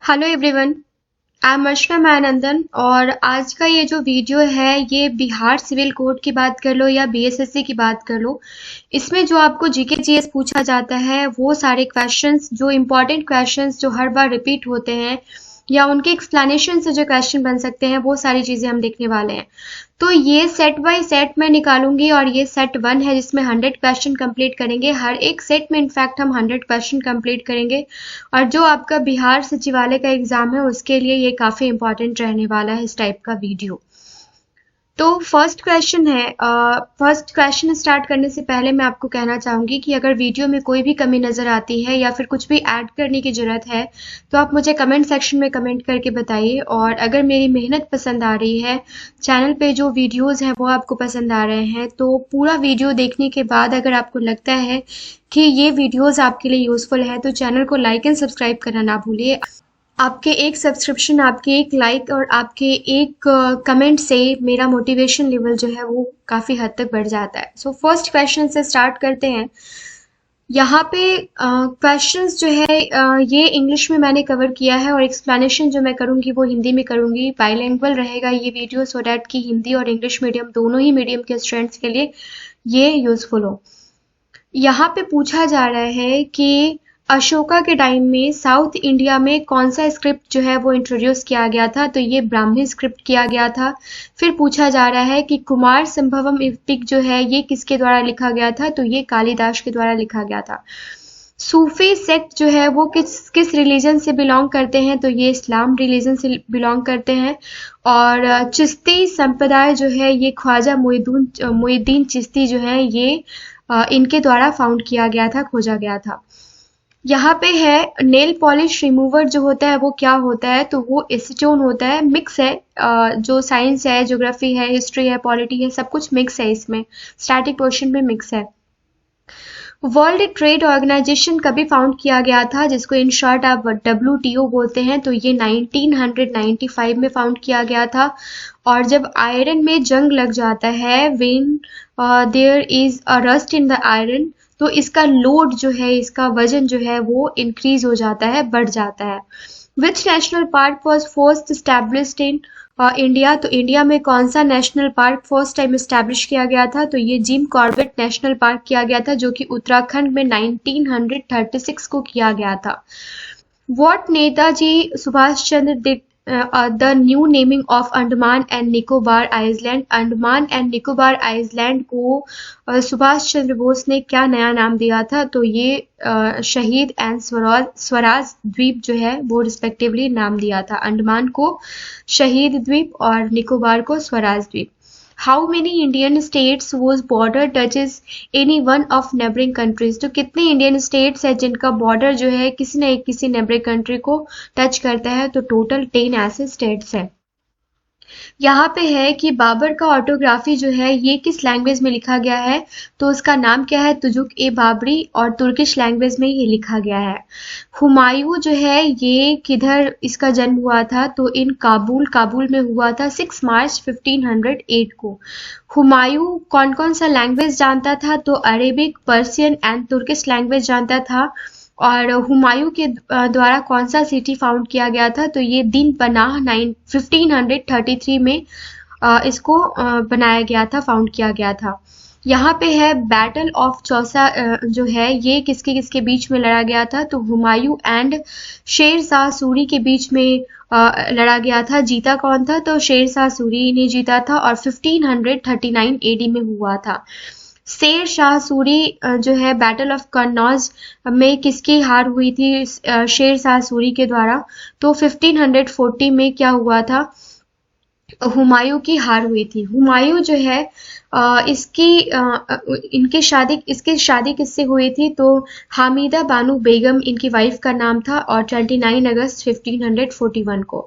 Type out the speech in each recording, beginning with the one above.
Hello everyone, I am अर्चना मायानंदन। और आज का ये जो वीडियो है ये बिहार सिविल कोड की बात कर लो या बीएसएससी की बात कर लो, इसमें जो आपको जीके जीएस पूछा जाता है वो सारे क्वेश्चंस, जो इम्पोर्टेंट क्वेश्चंस जो हर बार रिपीट होते हैं या उनके एक्सप्लेनेशन से जो क्वेश्चन बन सकते हैं, वो सारी चीज़ें हम देखने वाले हैं। तो ये सेट बाय सेट मैं निकालूंगी और ये सेट 1 है जिसमें 100 क्वेश्चन कंप्लीट करेंगे। हर एक सेट में इनफैक्ट हम 100 क्वेश्चन कंप्लीट करेंगे और जो आपका बिहार सचिवालय का एग्जाम है उसके लिए ये काफ़ी इंपॉर्टेंट रहने वाला है इस टाइप का वीडियो। तो फर्स्ट क्वेश्चन है। फर्स्ट क्वेश्चन स्टार्ट करने से पहले मैं आपको कहना चाहूँगी कि अगर वीडियो में कोई भी कमी नज़र आती है या फिर कुछ भी ऐड करने की ज़रूरत है तो आप मुझे कमेंट सेक्शन में कमेंट करके बताइए। और अगर मेरी मेहनत पसंद आ रही है, चैनल पे जो वीडियोज़ हैं वो आपको पसंद आ रहे हैं, तो पूरा वीडियो देखने के बाद अगर आपको लगता है कि ये वीडियोज़ आपके लिए यूज़फुल है तो चैनल को लाइक एंड सब्सक्राइब करना ना भूलिए। आपके एक सब्सक्रिप्शन, आपके एक लाइक और आपके एक कमेंट से मेरा मोटिवेशन लेवल जो है वो काफ़ी हद तक बढ़ जाता है। सो फर्स्ट क्वेश्चन से स्टार्ट करते हैं। यहाँ पे क्वेश्चंस जो है ये इंग्लिश में मैंने कवर किया है और एक्सप्लेनेशन जो मैं करूँगी वो हिंदी में करूँगी। बाइलिंगुअल रहेगा ये वीडियो सो डैट कि हिंदी और इंग्लिश मीडियम दोनों ही मीडियम के स्टूडेंट्स के लिए ये यूज़फुल हो। यहाँ पे पूछा जा रहा है कि अशोका के टाइम में साउथ इंडिया में कौन सा स्क्रिप्ट जो है वो इंट्रोड्यूस किया गया था, तो ये ब्राह्मी स्क्रिप्ट किया गया था। फिर पूछा जा रहा है कि कुमार संभवम इपिक जो है ये किसके द्वारा लिखा गया था, तो ये कालिदास के द्वारा लिखा गया था। सूफी सेक्ट जो है वो किस किस रिलीजन से बिलोंग करते हैं, तो ये इस्लाम रिलीजन से बिलोंग करते हैं। और चिश्ती संप्रदाय जो है ये ख्वाजा मुइनुद्दीन चिश्ती जो है ये इनके द्वारा फाउंड किया गया था, खोजा गया था। यहाँ पे है नेल पॉलिश रिमूवर जो होता है वो क्या होता है, तो वो एसीटोन होता है। मिक्स है, जो साइंस है, ज्योग्राफी है, हिस्ट्री है, पॉलिटी है, सब कुछ मिक्स है इसमें। स्टैटिक पोर्शन में मिक्स है। वर्ल्ड ट्रेड ऑर्गेनाइजेशन कभी फाउंड किया गया था, जिसको इन शॉर्ट आप WTO बोलते हैं, तो ये 1995 में फाउंड किया गया था। और जब आयरन में जंग लग जाता है, when there is a rust in the iron, तो इसका लोड जो है, इसका वजन जो है वो इंक्रीज हो जाता है, बढ़ जाता है। Which national park was first established in India, तो इंडिया में कौन सा national park first time establish किया गया था, तो ये जिम कॉर्बेट नेशनल पार्क किया गया था, जो कि उत्तराखंड में 1936 को किया गया था। What Netaji Subhash Chandra did the new naming of Andaman and Nicobar island, Andaman and Nicobar island को सुभाष चंद्र बोस ने क्या नया नाम दिया था, तो ये शहीद एंड स्वराज द्वीप जो है वो रिस्पेक्टिवली नाम दिया था। अंडमान को शहीद द्वीप और निकोबार को Swaraj Dweep. How many Indian states was border touches any one of neighbouring countries, तो कितने इंडियन स्टेट्स है जिनका बॉर्डर जो है किसी न किसी नेबरिंग कंट्री को टच करता है, तो टोटल 10 ऐसे स्टेट्स हैं। यहाँ पे है कि बाबर का ऑटोग्राफी जो है ये किस लैंग्वेज में लिखा गया है, तो उसका नाम क्या है, तुजुक ए बाबरी, और तुर्किश लैंग्वेज में ये लिखा गया है। हुमायूं जो है ये किधर इसका जन्म हुआ था, तो इन काबुल में हुआ था 6 मार्च 1508 को। हुमायूं कौन कौन सा लैंग्वेज जानता था, तो Arabic, Persian and Turkish language जानता था। और हुमायूं के द्वारा कौन सा सिटी फाउंड किया गया था, तो ये दिन पनाह 1533 में इसको बनाया गया था, फाउंड किया गया था। यहाँ पे है बैटल ऑफ चौसा जो है ये किसके किसके बीच में लड़ा गया था, तो हुमायूं एंड शेर शाह सूरी के बीच में लड़ा गया था। जीता कौन था, तो शेर शाह सूरी ने जीता था और 1539 AD में हुआ था। शेर शाह सूरी जो है बैटल ऑफ कन्नौज में किसकी हार हुई थी, शेर शाह सूरी के द्वारा, तो 1540 में क्या हुआ था, हुमायूं की हार हुई थी। हुमायूं जो है इसकी शादी किससे हुई थी, तो हामिदा बानो बेगम इनकी वाइफ का नाम था, और 29 अगस्त 1541 को।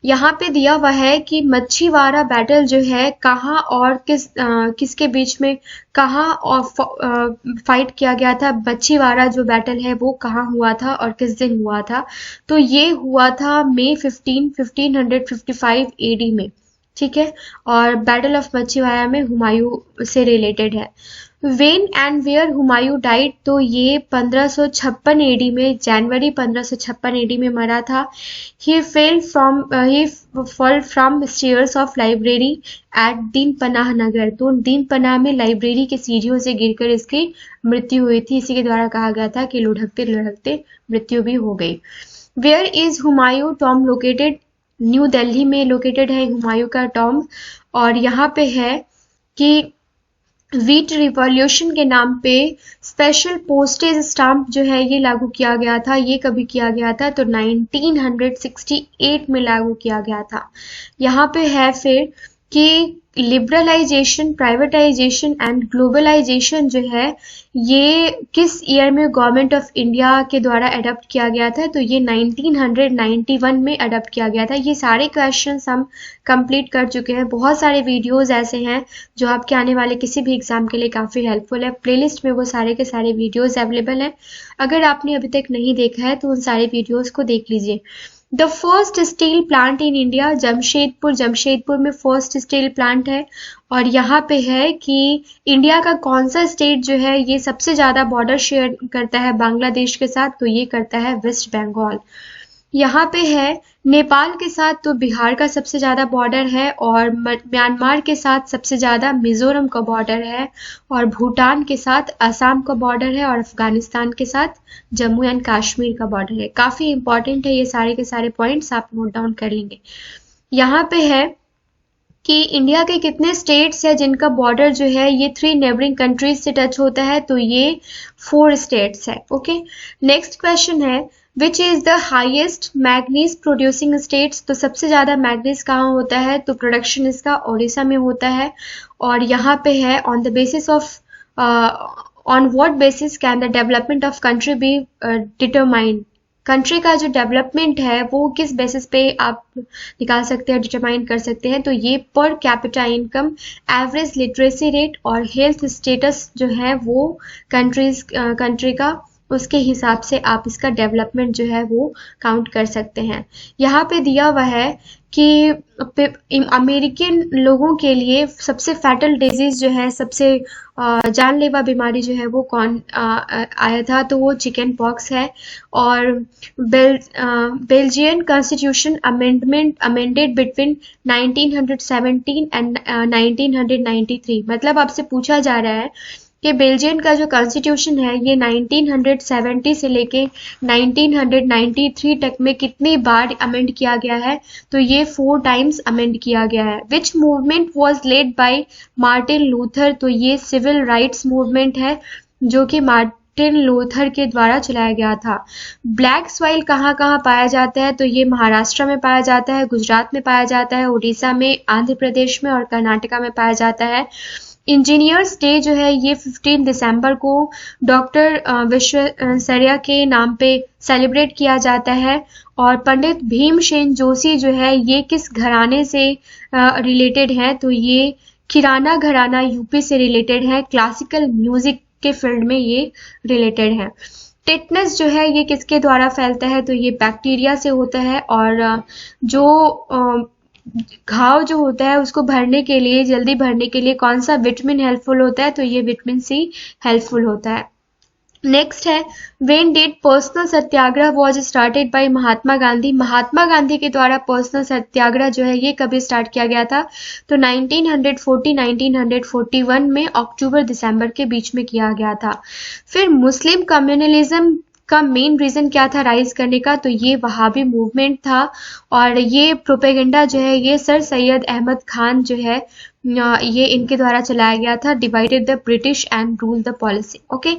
यहाँ पे दिया हुआ है कि मच्छीवाड़ा बैटल जो है कहाँ और किसके बीच में कहाँ और फाइट किया गया था। मच्छीवाड़ा जो बैटल है वो कहाँ हुआ था और किस दिन हुआ था, तो ये हुआ था मई 1555 AD में, ठीक है। और बैटल ऑफ मच्छीवाड़ा में हुमायूं से रिलेटेड है। When and where Humayun died, तो ये 1556 एडी में, जनवरी 1556 एडी में मरा था। He fall from stairs of library at Din Panah नगर, तो दीन पनाह में लाइब्रेरी के सीढ़ियों से गिरकर इसकी मृत्यु हुई थी। इसी के द्वारा कहा गया था कि लुढ़कते लुढ़कते मृत्यु भी हो गई। Where is Humayun tomb located, New Delhi में लोकेटेड है हुमायूं का टॉम्ब। और यहाँ पे है कि व्हीट रिवॉल्यूशन के नाम पे स्पेशल पोस्टेज स्टाम्प जो है ये लागू किया गया था। ये कभी किया गया था? तो 1968 में लागू किया गया था। यहाँ पे है फिर कि लिबरलाइजेशन, प्राइवेटाइजेशन एंड ग्लोबलाइजेशन जो है ये किस ईयर में गवर्नमेंट ऑफ इंडिया के द्वारा अडॉप्ट किया गया था? तो ये 1991 में अडॉप्ट किया गया था। ये सारे क्वेश्चंस हम कंप्लीट कर चुके हैं। बहुत सारे वीडियोस ऐसे हैं जो आपके आने वाले किसी भी एग्जाम के लिए काफ़ी हेल्पफुल है। प्लेलिस्ट में वो सारे के सारे वीडियोस अवेलेबल हैं। अगर आपने अभी तक नहीं देखा है तो उन सारे वीडियोस को देख लीजिए। The first steel plant in India, Jamshedpur में फर्स्ट स्टील प्लांट है। और यहाँ पे है कि इंडिया का कौन सा स्टेट जो है ये सबसे ज़्यादा बॉर्डर शेयर करता है बांग्लादेश के साथ? तो ये करता है वेस्ट बंगाल। यहाँ पे है नेपाल के साथ तो बिहार का सबसे ज़्यादा बॉर्डर है, और म्यांमार के साथ सबसे ज़्यादा मिजोरम का बॉर्डर है, और भूटान के साथ असम का बॉर्डर है, और अफगानिस्तान के साथ जम्मू एंड कश्मीर का बॉर्डर है। काफ़ी इंपॉर्टेंट है, ये सारे के सारे पॉइंट्स आप नोट डाउन कर लेंगे। यहाँ पे है कि इंडिया के कितने स्टेट्स है जिनका बॉर्डर जो है ये 3 नेबरिंग कंट्रीज से टच होता है? तो ये 4 स्टेट्स है। ओके, नेक्स्ट क्वेश्चन है विच is the highest manganese producing states, तो सबसे ज्यादा मैग्नीज कहाँ होता है? तो प्रोडक्शन इसका ओडिशा में होता है। और यहाँ पे है on the basis of on what basis can the development of country be determined, country का जो डेवलपमेंट है वो किस बेसिस पे आप निकाल सकते हैं, डिटरमाइन कर सकते हैं? तो ये per capita income, average literacy rate और हेल्थ स्टेटस जो है वो कंट्री का, उसके हिसाब से आप इसका डेवलपमेंट जो है वो काउंट कर सकते हैं। यहाँ पे दिया हुआ है कि अमेरिकन लोगों के लिए सबसे फैटल डिजीज जो है, सबसे जानलेवा बीमारी जो है वो कौन आया था? तो वो चिकन पॉक्स है। और Belgian constitution amended between 1917 and 1993, मतलब आपसे पूछा जा रहा है कि बेल्जियम का जो कॉन्स्टिट्यूशन है ये 1970 से लेके 1993 तक में कितनी बार अमेंड किया गया है? तो ये 4 टाइम्स अमेंड किया गया है। विच movement was led by Martin Luther, तो ये सिविल राइट्स मूवमेंट है जो कि मार्टिन लूथर के द्वारा चलाया गया था। ब्लैक सॉइल कहाँ कहाँ पाया जाता है? तो ये महाराष्ट्र में पाया जाता है, गुजरात में पाया जाता है, उड़ीसा में, आंध्र प्रदेश में और कर्नाटका में पाया जाता है। इंजीनियर्स डे जो है ये 15 दिसंबर को डॉक्टर विश्वेश्वरैया के नाम पे सेलिब्रेट किया जाता है। और पंडित भीमसेन जोशी जो है ये किस घराने से रिलेटेड है? तो ये किराना घराना यूपी से रिलेटेड है, क्लासिकल म्यूजिक के फील्ड में ये रिलेटेड है। टिटनस जो है ये किसके द्वारा फैलता है? तो ये बैक्टीरिया से होता है। और जो घाव जो होता है उसको भरने के लिए, जल्दी भरने के लिए कौन सा विटामिन हेल्पफुल होता है? तो ये विटामिन सी हेल्पफुल होता है। नेक्स्ट है when did personal satyagraha was started by Mahatma Gandhi, Mahatma Gandhi के द्वारा पर्सनल सत्याग्रह जो है ये कभी स्टार्ट किया गया था? तो 1941 में अक्टूबर दिसंबर के बीच में किया गया था। फिर मुस्लिम कम्युनलिज्म का मेन रीजन क्या था राइज करने का? तो ये वहाबी मूवमेंट था। और ये प्रोपेगेंडा जो है ये सर सैयद अहमद खान जो है ये इनके द्वारा चलाया गया था। Divided the British and rule the policy. Okay,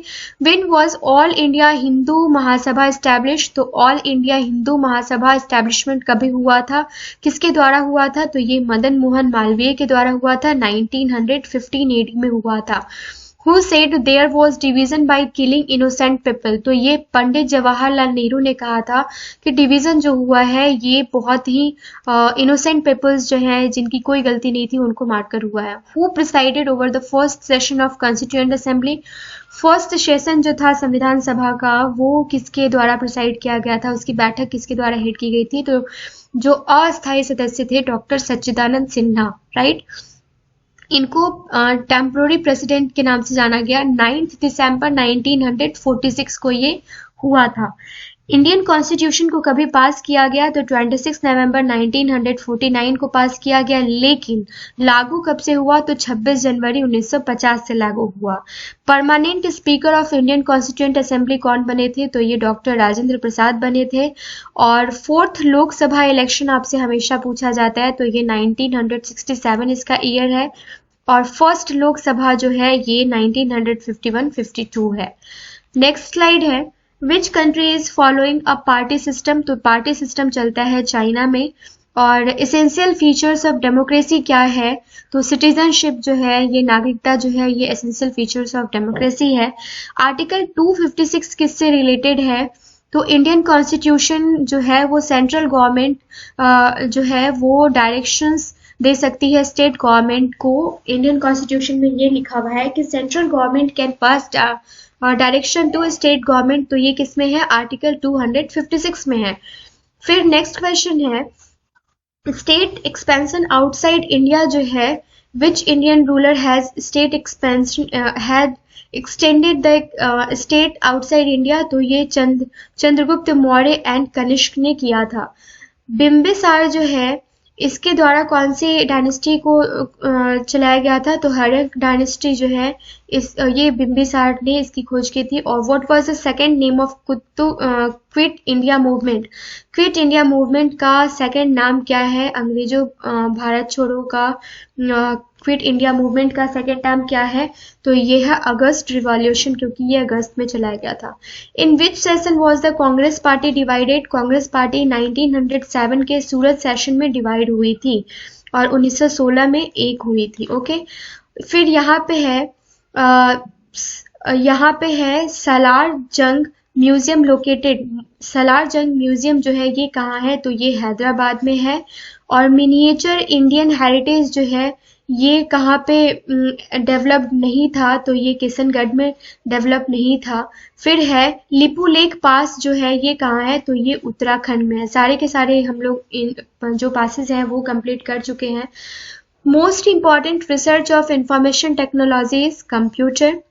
when was all India Hindu Mahasabha establish, तो all India Hindu Mahasabha establishment कभी हुआ था, किसके द्वारा हुआ था? तो ये मदन मोहन मालवीय के द्वारा हुआ था, 1915 AD में हुआ था। Who said there was division by killing innocent people, तो ये पंडित जवाहरलाल नेहरू ने कहा था कि डिवीजन जो हुआ है ये बहुत ही इनोसेंट पीपल्स जो हैं जिनकी कोई गलती नहीं थी उनको मारकर हुआ है। Who presided over the first session of Constituent Assembly, first session जो था संविधान सभा का वो किसके द्वारा प्रिसाइड किया गया था, उसकी बैठक किसके द्वारा हेड की गई थी? तो जो अस्थायी सदस्य थे डॉक्टर सच्चिदानंद सिन्हा, राइट। इनको टेम्पोररी प्रेसिडेंट के नाम से जाना गया। 9 दिसंबर 1946 को ये हुआ था। इंडियन कॉन्स्टिट्यूशन को कभी पास किया गया तो 26 नवंबर 1949 को पास किया गया, लेकिन लागू कब से हुआ तो 26 जनवरी 1950 से लागू हुआ। Permanent speaker of Indian constituent assembly कौन बने थे तो ये डॉक्टर राजेंद्र प्रसाद बने थे। और फोर्थ लोकसभा इलेक्शन आपसे हमेशा पूछा जाता है तो ये 1967 इसका ईयर है, और फर्स्ट लोकसभा जो है ये 1951-52 है। नेक्स्ट स्लाइड है, which country is following a party system, तो पार्टी सिस्टम चलता है चाइना में। और एसेंशियल फीचर्स ऑफ डेमोक्रेसी क्या है तो सिटीजनशिप जो है, ये नागरिकता जो है, ये एसेंशियल फीचर्स ऑफ डेमोक्रेसी है। आर्टिकल 256 किससे रिलेटेड है तो इंडियन कॉन्स्टिट्यूशन जो है वो सेंट्रल गवर्नमेंट जो है वो डायरेक्शंस दे सकती है स्टेट गवर्नमेंट को। इंडियन कॉन्स्टिट्यूशन में ये लिखा हुआ है कि central government can pass direction to state government, तो ये किस में है, आर्टिकल 256 में है। फिर नेक्स्ट क्वेश्चन है, स्टेट एक्सपेंशन आउटसाइड इंडिया जो है, which Indian ruler has state expansion had extended the state outside India, तो ये चंद्रगुप्त मौर्य एंड कनिष्क ने किया था। बिम्बिसार जो है इसके द्वारा कौन सी डायनेस्टी को चलाया गया था तो हड़प्पा डायनेस्टी जो है ये बिम्बिसार ने इसकी खोज की थी। और what was the second name of quit India movement, quit India movement का सेकंड नाम क्या है, अंग्रेजों भारत छोड़ो का क्विट इंडिया मूवमेंट का सेकंड नाम क्या है तो ये है अगस्त रिवॉल्यूशन, क्योंकि ये अगस्त में चलाया गया था। In which session was the Congress party divided, Congress party 1907 के सूरत सेशन में डिवाइड हुई थी और 1916 में एक हुई थी। ओके, फिर यहाँ पे है सालार जंग म्यूजियम लोकेटेड, सालार जंग म्यूजियम जो है ये कहाँ है तो ये हैदराबाद में है। और मिनिएचर इंडियन हेरिटेज जो है ये कहाँ पे डेवलप्ड नहीं था तो ये किशनगढ़ में डेवलप नहीं था। फिर है लिपू लेक पास जो है ये कहाँ है तो ये उत्तराखंड में है। सारे के सारे हम लोग जो पासेस हैं वो कंप्लीट कर चुके हैं। Most important research of information technology is computer.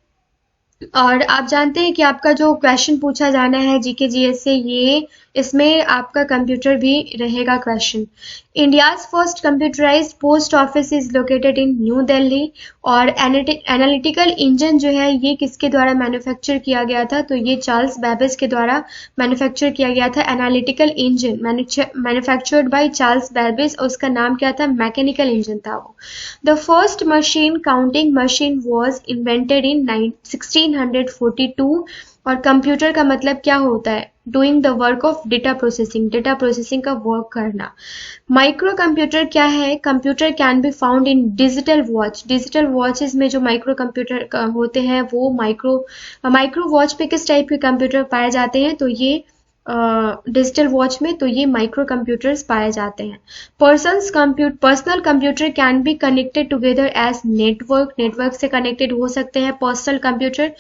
और आप जानते हैं कि आपका जो क्वेश्चन पूछा जाना है जीके जीएस से, ये इसमें आपका कंप्यूटर भी रहेगा question. India's first computerised post office is located in new Delhi. और एनालिटिकल इंजन जो है ये किसके द्वारा मैन्युफैक्चर किया गया था तो ये चार्ल्स बेबेज के द्वारा मैन्युफैक्चर किया गया था। Analytical engine manufactured by Charles Babbage, उसका नाम क्या था, मैकेनिकल इंजन था वो। The first machine counting machine was invented in 1642। और कंप्यूटर का मतलब क्या होता है, doing the work of data processing, data processing का वर्क करना। माइक्रो कंप्यूटर क्या है, computer can be found in digital watch, digital watches में जो माइक्रो कंप्यूटर होते हैं वो माइक्रो वॉच पे किस टाइप के कंप्यूटर पाए जाते हैं तो ये डिजिटल वॉच में तो ये माइक्रो कंप्यूटर्स पाए जाते हैं। Personal computer can be connected together as network, network से कनेक्टेड हो सकते हैं पर्सनल कंप्यूटर।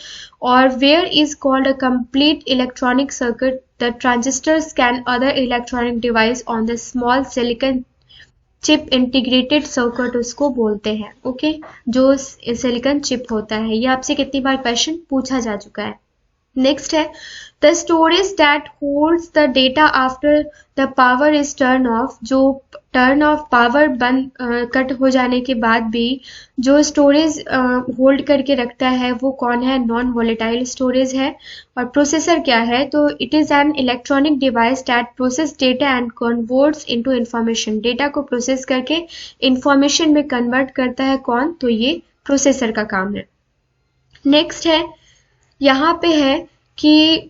और where is called a complete electronic circuit the transistors can other electronic device on the small silicon chip integrated circuit उसको बोलते हैं। Okay, जो silicon chip होता है। ये आपसे कितनी बार क्वेश्चन पूछा जा चुका है। नेक्स्ट है, the storage that holds the data after the power is turn off, जो टर्न ऑफ पावर बंद कट हो जाने के बाद भी जो स्टोरेज होल्ड करके रखता है वो कौन है, नॉन वोलेटाइल स्टोरेज है। और प्रोसेसर क्या है तो it is an electronic device that process data and converts into information, data को प्रोसेस करके इंफॉर्मेशन में कन्वर्ट करता है कौन तो ये प्रोसेसर का काम है। नेक्स्ट है, यहाँ पे है कि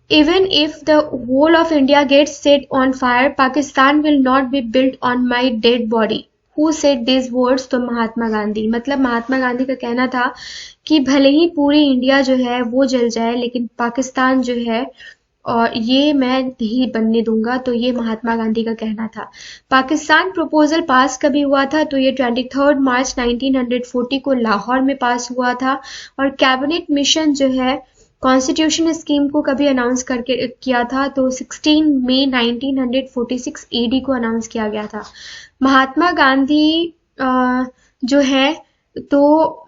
even if the whole of India gets set on fire, Pakistan will not be built on my dead body. Who said these words? तो महात्मा गांधी। मतलब महात्मा गांधी का कहना था कि भले ही पूरी इंडिया जो है वो जल जाए लेकिन पाकिस्तान जो है और ये मैं नहीं बनने दूंगा, तो ये महात्मा गांधी का कहना था। पाकिस्तान प्रपोजल पास कभी हुआ था तो ये 23 मार्च 1940 को लाहौर में पास हुआ था। और कैबिनेट मिशन जो है कॉन्स्टिट्यूशन स्कीम को कभी अनाउंस करके किया था तो 16 मई 1946 एडी को अनाउंस किया गया था। महात्मा गांधी जो है तो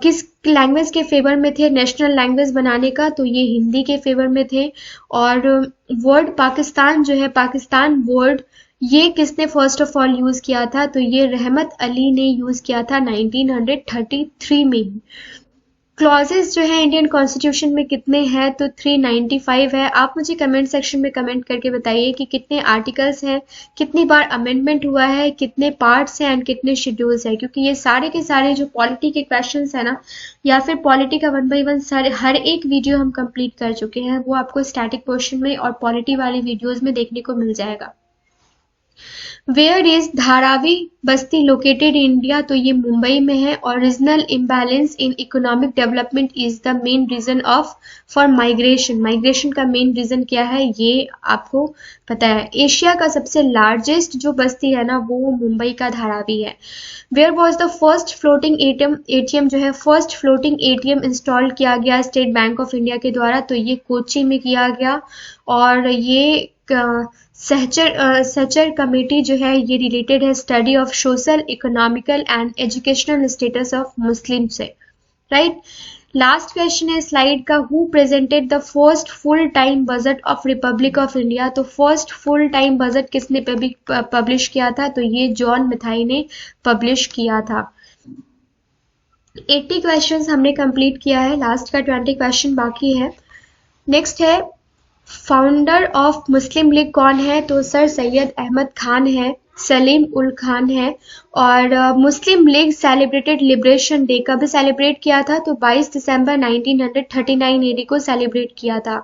किस लैंग्वेज के फेवर में थे नेशनल लैंग्वेज बनाने का, तो ये हिंदी के फेवर में थे। और वर्ड पाकिस्तान जो है, पाकिस्तान वर्ड, ये किसने फर्स्ट ऑफ ऑल यूज किया था, तो ये रहमत अली ने यूज किया था 1933 में ही। क्लॉजेस जो है इंडियन कॉन्स्टिट्यूशन में कितने हैं, तो 395 है। आप मुझे कमेंट सेक्शन में कमेंट करके बताइए कि कितने आर्टिकल्स हैं, कितनी बार अमेंडमेंट हुआ है, कितने पार्ट्स हैं एंड कितने शेड्यूल्स हैं, क्योंकि ये सारे के सारे जो पॉलिटी के क्वेश्चंस है ना, या फिर पॉलिटी का 1 by 1 सारे हर एक वीडियो हम कंप्लीट कर चुके हैं, वो आपको स्टैटिक पोर्शन में और पॉलिटी वाली वीडियोज में देखने को मिल जाएगा। Where is Dharavi Basti located in India, तो ये मुंबई में है। और regional imbalance in economic development is the main reason of for migration. Migration का मेन रीजन क्या है, ये आपको पता है। एशिया का सबसे लार्जेस्ट जो बस्ती है ना, वो मुंबई का धारावी है। Where was the first floating ATM जो है, फर्स्ट फ्लोटिंग एटीएम इंस्टॉल किया गया स्टेट बैंक ऑफ इंडिया के द्वारा, तो ये कोची में किया गया। और ये सहचर कमेटी जो है, ये रिलेटेड है study of social, economical and educational status of Muslim से, राइट। लास्ट क्वेश्चन है स्लाइड का, who presented the first full time budget of Republic of India, तो फर्स्ट फुल टाइम बजट किसने पब्लिश किया था, तो ये जॉन मिथाई ने पब्लिश किया था। 80 क्वेश्चंस हमने कंप्लीट किया है, लास्ट का 20 क्वेश्चन बाकी है। नेक्स्ट है फाउंडर ऑफ मुस्लिम लीग कौन है, तो सर सैयद अहमद खान है, सलीम उल खान है। और मुस्लिम लीग सेलिब्रेटेड लिबरेशन डे कब सेलिब्रेट किया था, तो 22 दिसंबर 1939 एडी को सेलिब्रेट किया था।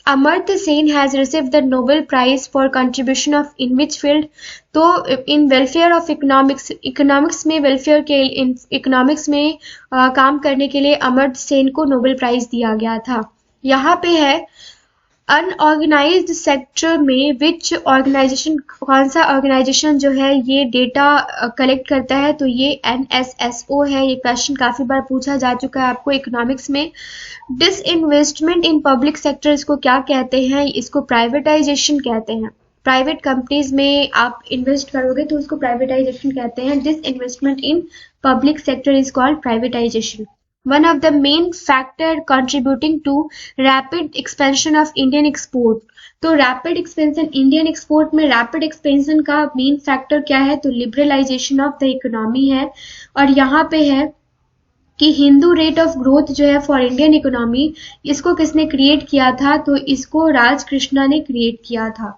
Amartya Sen has received the Nobel prize for contribution of in which field, तो in welfare of economics, economics में वेलफेयर के इकोनॉमिक्स में काम करने के लिए अमर्त्य सेन को नोबेल प्राइज दिया गया था। यहाँ पे है अनऑर्गेनाइज्ड सेक्टर में विच ऑर्गेनाइजेशन, कौन सा ऑर्गेनाइजेशन जो है ये डेटा कलेक्ट करता है, तो ये NSSO है। ये क्वेश्चन काफी बार पूछा जा चुका है आपको इकोनॉमिक्स में। डिसइन्वेस्टमेंट इन पब्लिक सेक्टर इसको क्या कहते हैं, इसको प्राइवेटाइजेशन कहते हैं। प्राइवेट कंपनीज में आप इन्वेस्ट करोगे तो उसको प्राइवेटाइजेशन कहते हैं। Disinvestment in public sector is called privatisation. One of the main factor contributing to rapid expansion of Indian export, तो rapid expansion Indian export में rapid expansion का main factor क्या है, तो liberalization of the economy है। और यहाँ पे है कि हिंदू रेट ऑफ ग्रोथ जो है फॉर इंडियन इकोनॉमी, इसको किसने क्रिएट किया था, तो इसको राज कृष्णा ने क्रिएट किया था।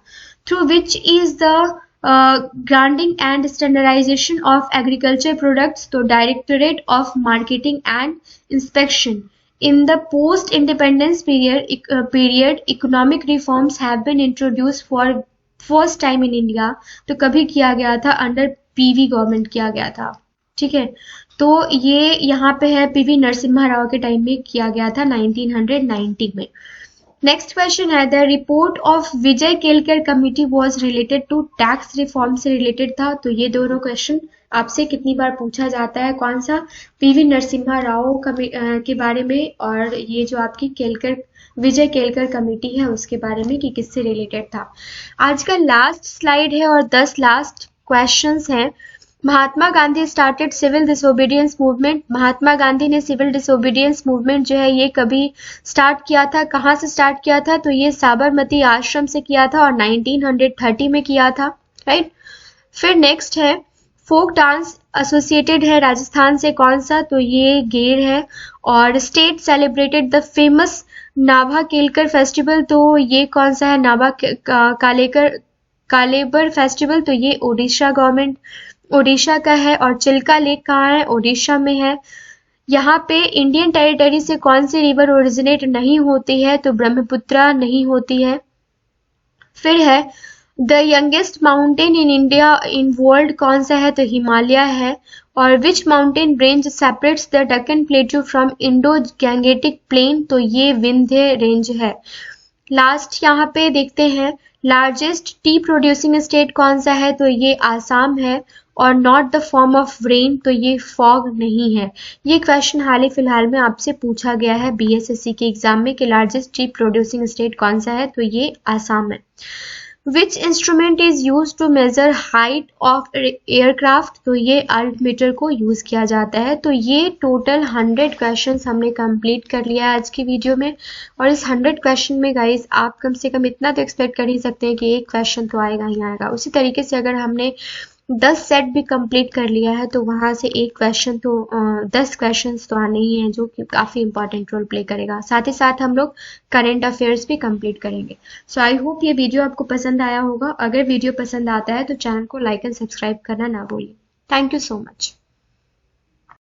Through which is the grading and standardization of agriculture products, तो directorate of marketing and inspection. In the post independence period economic reforms have been introduced for first time in India, तो कभी किया गया था, under PV government किया गया था, ठीक है। तो ये यहाँ पे है पीवी नरसिम्हा राव के टाइम में किया गया था 1990 में। नेक्स्ट क्वेश्चन है the report of Vijay Kelkar committee was related to tax reform से रिलेटेड था, तो ये दोनों क्वेश्चन आपसे कितनी बार पूछा जाता है, कौन सा, पीवी नरसिम्हा राव के बारे में, और ये जो आपकी विजय केलकर कमेटी है उसके बारे में कि किससे रिलेटेड था। आज का लास्ट स्लाइड है और 10 लास्ट क्वेश्चंस हैं। Mahatma Gandhi started civil disobedience movement, Mahatma Gandhi ने सिविल डिसोबीडियंस मूवमेंट जो है ये कभी स्टार्ट किया था, कहाँ से स्टार्ट किया था, तो ये साबरमती आश्रम से किया था और 1930 में किया था, राइट। फिर नेक्स्ट है फोक डांस एसोसिएटेड है राजस्थान से, कौन सा, तो ये गेर है। और state celebrated the famous Nabha Kelkar festival, तो ये कौन सा है, नाभा कालेबर फेस्टिवल, तो ये ओडिशा का है। और चिल्का लेक कहाँ है, ओडिशा में है। यहाँ पे इंडियन टेरिटरी से कौन सी रिवर ओरिजिनेट नहीं होती है, तो ब्रह्मपुत्रा नहीं होती है। फिर है the youngest mountain in India in world, कौन सा है, तो हिमालय है। और which mountain range separates the Deccan plateau from Indo Gangetic plain, तो ये विंध्य रेंज है। लास्ट यहाँ पे देखते हैं लार्जेस्ट टी प्रोड्यूसिंग स्टेट कौन सा है, तो ये आसाम है। और not the form of rain, तो ये फॉग नहीं है। ये क्वेश्चन हाल ही फिलहाल में आपसे पूछा गया है बीएसएससी के एग्जाम में कि लार्जेस्ट टी प्रोड्यूसिंग स्टेट कौन सा है, तो ये आसाम है। Which instrument is use to measure height of aircraft, तो ये अल्टीमीटर को यूज किया जाता है। तो ये टोटल 100 क्वेश्चंस हमने कंप्लीट कर लिया है आज की वीडियो में। और इस 100 क्वेश्चन में गाइस आप कम से कम इतना तो एक्सपेक्ट कर ही सकते हैं कि एक क्वेश्चन तो आएगा ही आएगा। उसी तरीके से अगर हमने 10 सेट भी कंप्लीट कर लिया है तो वहां से एक क्वेश्चन तो 10 क्वेश्चंस तो आने ही हैं, जो कि काफी इंपॉर्टेंट रोल प्ले करेगा। साथ ही साथ हम लोग करंट अफेयर्स भी कंप्लीट करेंगे। सो आई होप ये वीडियो आपको पसंद आया होगा। अगर वीडियो पसंद आता है तो चैनल को लाइक एंड सब्सक्राइब करना ना भूलिए। Thank you so much.